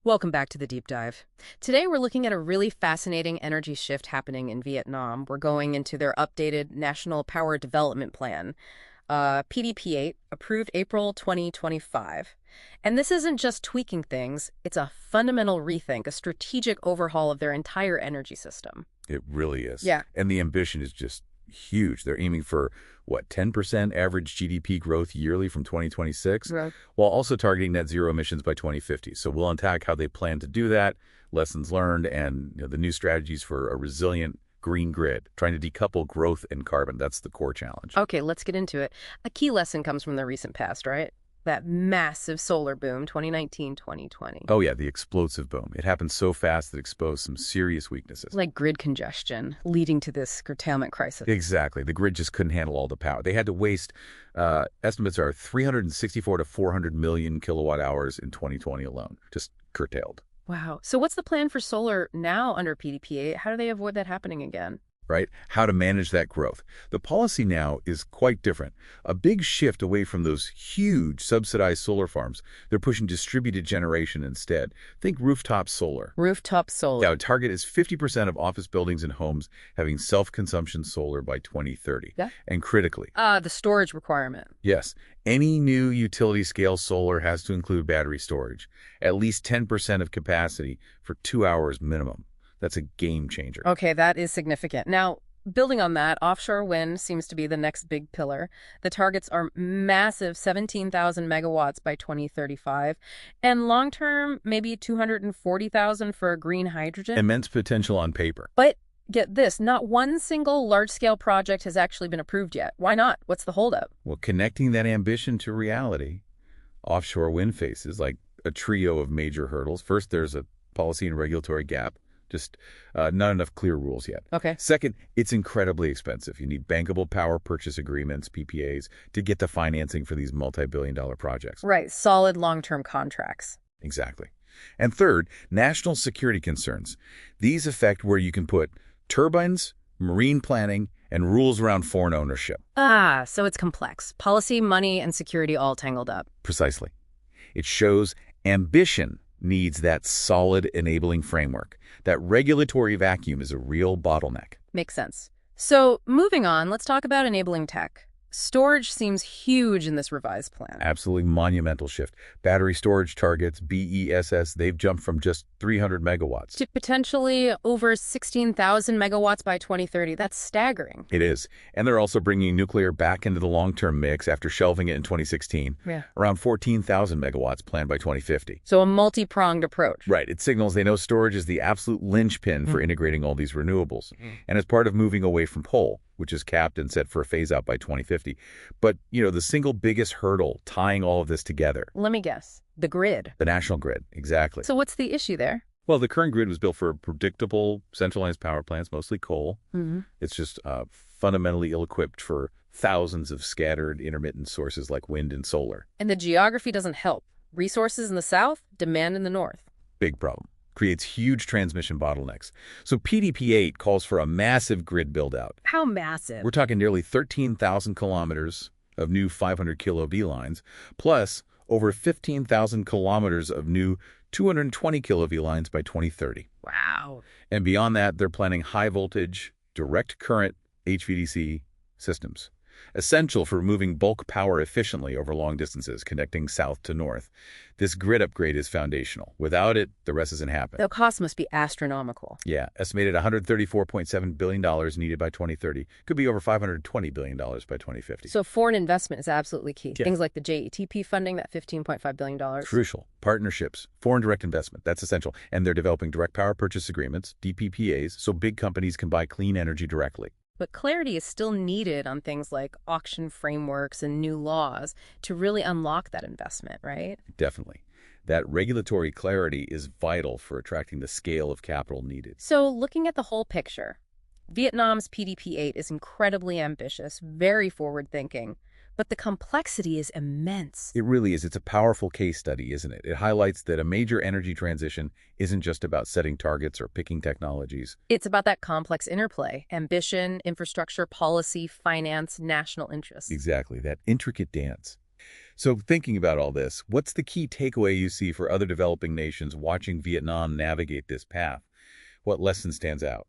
Welcome back to the deep dive. Today we're looking at a really fascinating energy shift happening in Vietnam. We're going into their updated National Power Development Plan, PDP-8, approved April 2025. And this isn't just tweaking things, it's a fundamental rethink, a strategic overhaul of their entire energy system. It really is. Yeah. And the ambition is just huge. They're aiming for, 10% average GDP growth yearly from 2026, Right. while also targeting net zero emissions by 2050. So we'll unpack how they plan to do that, lessons learned, and the new strategies for a resilient green grid, trying to decouple growth and carbon. That's the core challenge. Okay, let's get into it. A key lesson comes from the recent past, right? That massive solar boom, 2019, 2020. Oh, yeah, the explosive boom. It happened so fast that it exposed some serious weaknesses. Like grid congestion, leading to this curtailment crisis. Exactly. The grid just couldn't handle all the power. They had to waste, estimates are 364 to 400 million kilowatt hours in 2020 alone, just curtailed. Wow. So what's the plan for solar now under PDP-8? How do they avoid that happening again? Right? How to manage that growth. The policy now is quite different. A big shift away from those huge subsidized solar farms. They're pushing distributed generation instead. Think rooftop solar. Rooftop solar. Yeah, target is 50% of office buildings and homes having self-consumption solar by 2030. Yeah. And critically, The storage requirement. yes, any new utility-scale solar has to include battery storage, at least 10% of capacity for 2 hours minimum. That's a game changer. Okay, that is significant. Now, building on that, offshore wind seems to be the next big pillar. The targets are massive 17,000 megawatts by 2035, and long-term, maybe 240,000 for green hydrogen. Immense potential on paper. But get this, not one single large-scale project has actually been approved yet. Why not? What's the holdup? Well, connecting that ambition to reality, offshore wind faces like a trio of major hurdles. First, there's a policy and regulatory gap. Just not enough clear rules yet. Okay. Second, it's incredibly expensive. You need bankable power purchase agreements, PPAs, to get the financing for these multi-billion-dollar projects. Right, solid long-term contracts. Exactly. And third, national security concerns. These affect where you can put turbines, marine planning, and rules around foreign ownership. So it's complex. Policy, money, and security all tangled up. Precisely. It shows ambition needs that solid enabling framework. That regulatory vacuum is a real bottleneck. Makes sense. So moving on, let's talk about enabling tech. Storage seems huge in this revised plan. Absolutely monumental shift. Battery storage targets, BESS, they've jumped from just 300 megawatts. To potentially over 16,000 megawatts by 2030. That's staggering. It is. And they're also bringing nuclear back into the long-term mix after shelving it in 2016. Yeah. Around 14,000 megawatts planned by 2050. So a multi-pronged approach. Right. It signals they know storage is the absolute linchpin for integrating all these renewables. And as part of moving away from coal, which is capped and set for a phase-out by 2050. But, the single biggest hurdle tying all of this together. Let me guess. The grid. The national grid, exactly. So what's the issue there? Well, the current grid was built for predictable, centralized power plants, mostly coal. It's just fundamentally ill-equipped for thousands of scattered intermittent sources like wind and solar. And the geography doesn't help. Resources in the south, demand in the north. Big problem. Creates huge transmission bottlenecks. So PDP-8 calls for a massive grid build-out. How massive? We're talking nearly 13,000 kilometers of new 500 kV lines, plus over 15,000 kilometers of new 220 kV lines by 2030. Wow. And beyond that, they're planning high-voltage, direct current HVDC systems, essential for moving bulk power efficiently over long distances, connecting south to north. This grid upgrade is foundational. Without it, the rest doesn't happen. The cost must be astronomical. Yeah, estimated $134.7 billion needed by 2030. Could be over $520 billion by 2050. So foreign investment is absolutely key. Yeah. Things like the JETP funding, that $15.5 billion. Crucial. Partnerships, foreign direct investment, that's essential. And they're developing direct power purchase agreements, DPPAs, so big companies can buy clean energy directly. But clarity is still needed on things like auction frameworks and new laws to really unlock that investment, right? Definitely. That regulatory clarity is vital for attracting the scale of capital needed. So looking at the whole picture, Vietnam's PDP-8 is incredibly ambitious, very forward-thinking, but the complexity is immense. It really is. It's a powerful case study, isn't it? It highlights that a major energy transition isn't just about setting targets or picking technologies. It's about that complex interplay: ambition, infrastructure, policy, finance, national interests. Exactly, that intricate dance. So thinking about all this, what's the key takeaway you see for other developing nations watching Vietnam navigate this path? What lesson stands out?